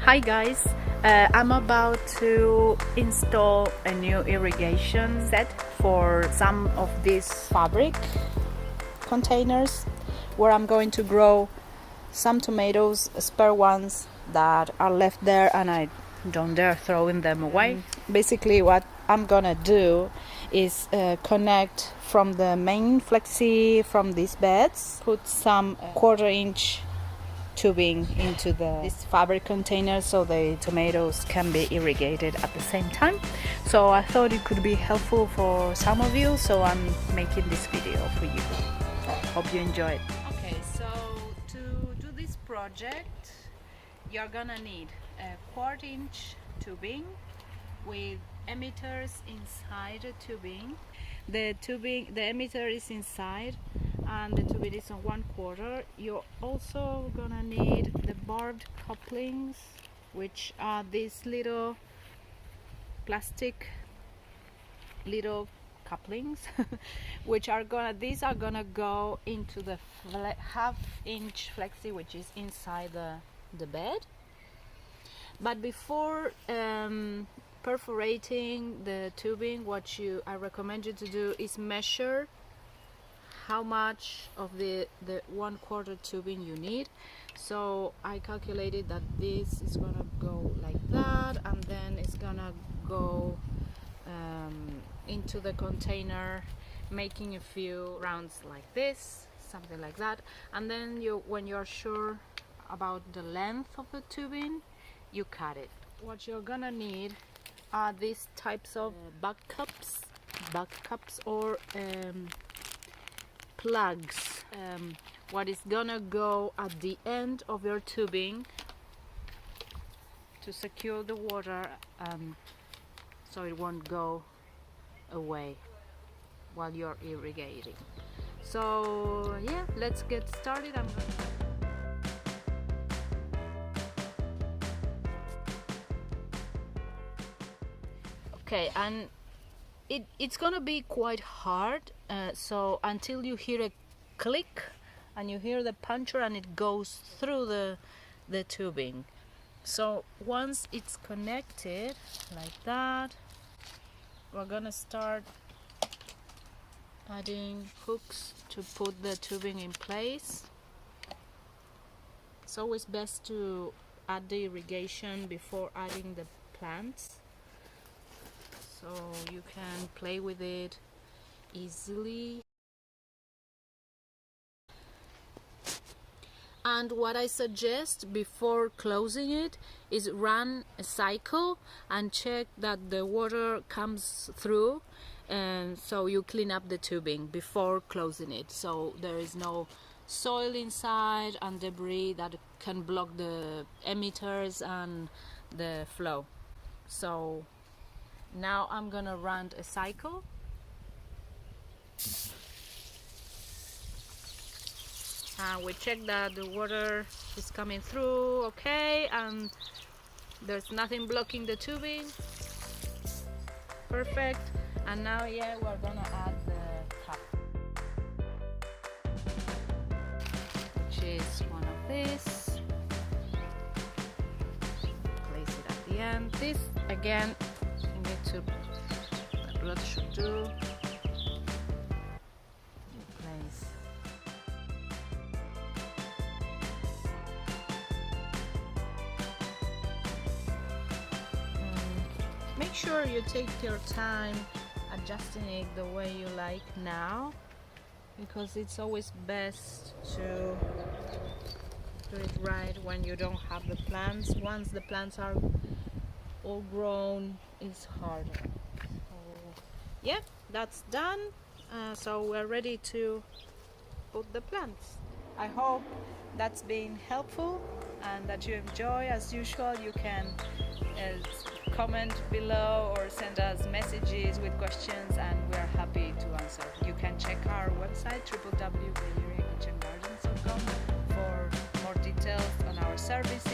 Hi guys, I'm about to install a new irrigation set for some of these fabric containers where I'm going to grow some tomatoes, spare ones that are left there and I don't dare throwing them away. Basically what I'm gonna do is connect from the main flexi from these beds, put some 1/4 inch tubing into this fabric container so the tomatoes can be irrigated at the same time. So I thought it could be helpful for some of you, so I'm making this video for you. Hope you enjoy it. Okay, so to do this project you're gonna need a 1/4 inch tubing with emitters inside the tubing. The emitter is inside and the tubing is on 1/4. You're also gonna need the barbed couplings, which are these little plastic little couplings which are these are gonna go into the 1/2 inch flexi which is inside the bed. But before perforating the tubing, what I recommend you to do is measure how much of the 1/4 tubing you need. So I calculated that this is gonna go like that, and then it's gonna go into the container, making a few rounds like this, something like that. And then when you're sure about the length of the tubing, you cut it. What you're gonna need are these types of bug cups or plugs. What is gonna go at the end of your tubing to secure the water so it won't go away while you're irrigating. So yeah, let's get started. Okay, and it's gonna be quite hard, so until you hear a click and you hear the puncture and it goes through the tubing. So once it's connected like that, we're gonna start adding hooks to put the tubing in place. It's always best to add the irrigation before adding the plants, so you can play with it easily. And what I suggest before closing it is run a cycle and check that the water comes through, and so you clean up the tubing before closing it, so there is no soil inside and debris that can block the emitters and the flow. So now I'm gonna run a cycle. We check that the water is coming through okay and there's nothing blocking the tubing. Perfect. And now we're gonna add the cap, which is one of these. Place it at the end. This again you need to, that blood should do. Place. Make sure you take your time adjusting it the way you like now, because it's always best to do it right when you don't have the plants. Once the plants are all grown, it's harder. So yeah, that's done. So we're ready to put the plants. I hope that's been helpful and that you enjoy. As usual, you can comment below or send us messages with questions and we are happy to answer. You can check our website www.irrigationgardens.com for more details on our service